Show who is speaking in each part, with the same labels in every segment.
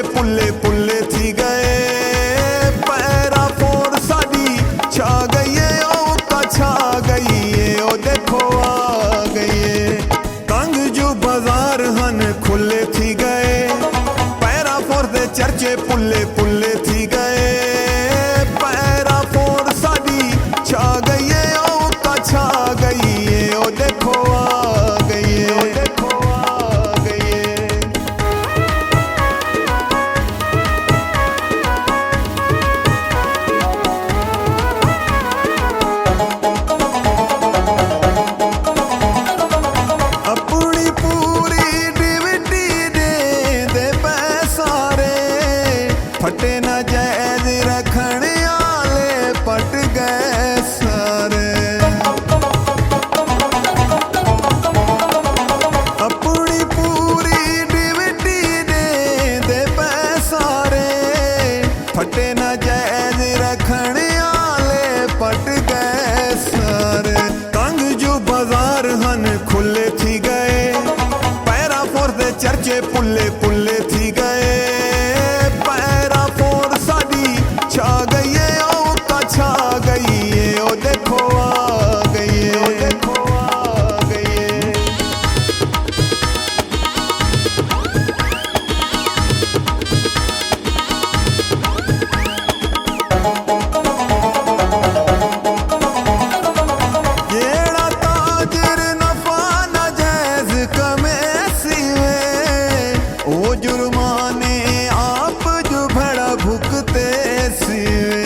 Speaker 1: चर्चे पुल्ले पुल्ले थी गए। पैरा फोर साडी छा गई है, ओ का छा गई है, ओ देखो आ गई है। तंग जो बाजार हन खुले थी गए। पैरा फोर दे चर्चे पुल्ले पुल्ले थी गए। पैरा फोर साडी छा गई है, ओ का छा गई है, ओ देखो आ गई है, ओ देखो आ गई है। अपनी पूरी डिविटी दे पैसारे फटे न जैज रखने आले पट गए सारे। अपनी पूरी डिविटी दे पैसारे फटे न जैज रखने आले पट गए सारे। तंग जो बाजार हन खुले थी गए। पैरा फोर दे चर्चे पुल्ले पुल्ले थी गए। पैरा फोर साडी छा गई है, ओ का छा गई है, ओ देखो आ गई है, ओ देखो आ गई है। येड़ा ताजिर नफा न जैज कमे सिवे, ओ जुर्माने आप जो भड़ा भुगते सिवे।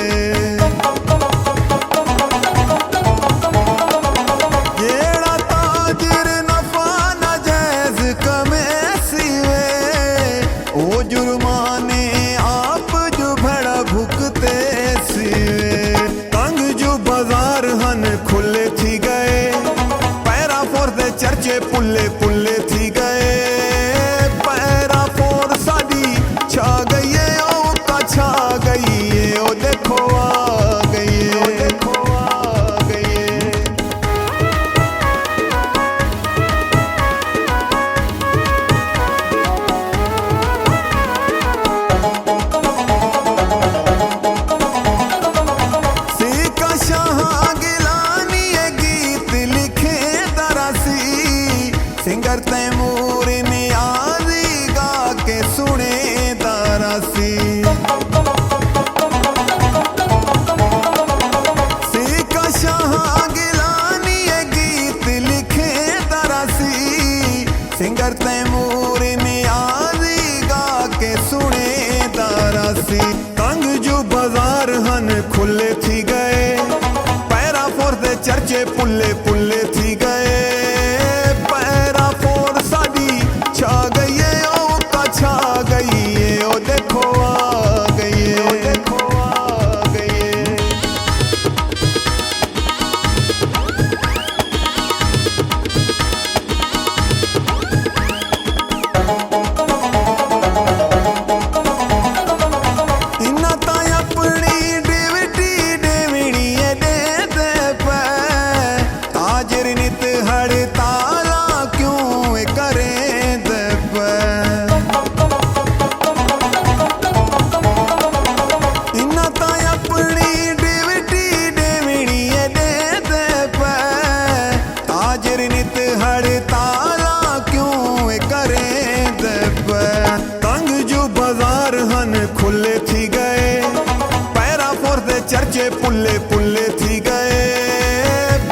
Speaker 1: येड़ा ताजिर नफा न जैज कमे सिवे, ओ जुर्माने आप जो भड़ा भुगते सिवे। तंग जो बाजार हन खुले थी गए। पैरा फोर दे चर्चे पुल्ले पुल्ले थी गए। पैरा फोर साडी छा गई है, ओ का छा गई है, ओ देखो आ गई है, ओ देखो आ गई है। सीका शाह गिलानी ये गीत लिखे दरासी। सिंगर तैमूर नियाज़ी गा के सुने दरासी। सीका शाह गिलानी ये गीत लिखे दरासी। सिंगर तैमूर नियाज़ी गा के सुने दरासी। तंग जो बाजार हन खुले थी गए। पैरा फोर दे चर्चे पुल्ले पुल्ले थी गए। पैरा फोर साडी छा गई है, ओ का छा गई है, ओ देखो आ गई है, ओ देखो आ गई है। इन्ना ताई अपनी डिविटी देवनी है दे पे। ताजिर नित हड़ताला क्यों करें दे पे। इन्ना ताई अपनी डिविटी देवनी है दे पे। ताजिर नित हड़ताला क्यों करें दे पे। तंग जो बाजार हन खुले थी गए। पैरा फोर दे चर्चे पुल्ले पुल्ले थी गए।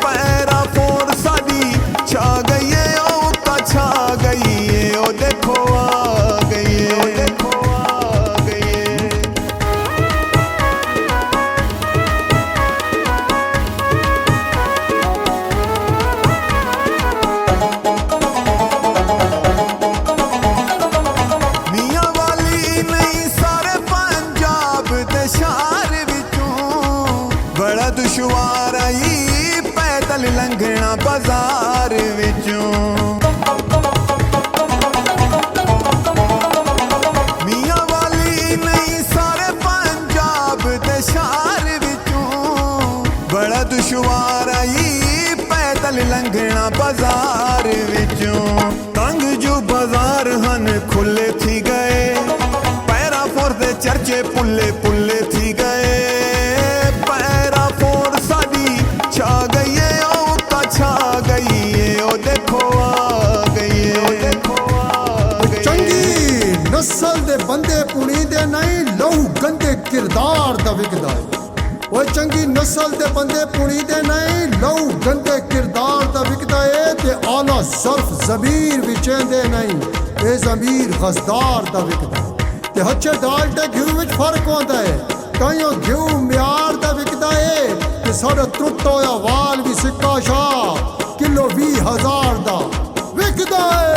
Speaker 1: पैरा फोर साडी छा गई है, ओ का छा गई है, ओ देखो आ गई है, ओ देखो आ गई है। मियां वाली नहीं सारे पंजाब दे शहर विचों बड़ा दुश्वार आई पैदल लंघना बाजार विचों। मियां वाली नहीं सारे पंजाब दे शहर विचों बड़ा दुश्वार आई पैदल लंघना बाजार विचों। तंग जो बाजार हन खुले थी गए। पैरा
Speaker 2: किरदार दा विकदा है। वो चंगी नस्ल दे बंदे पुणी दे नहीं, लहू गंदे किरदार दा विकदा है। ते आला सर्फ ज़मीर विचेंदे नहीं, ये ज़मीर गज़दार दा विकदा है। ते हच्चे दाल ते घ्यू विच फर्क होंदा है, ताइयों घ्यू म्यार दा विकदा है। ते साढ़ा त्रुट्टा होया वाल भी सिक्का शाह किलो 20,000 दा विकदा है।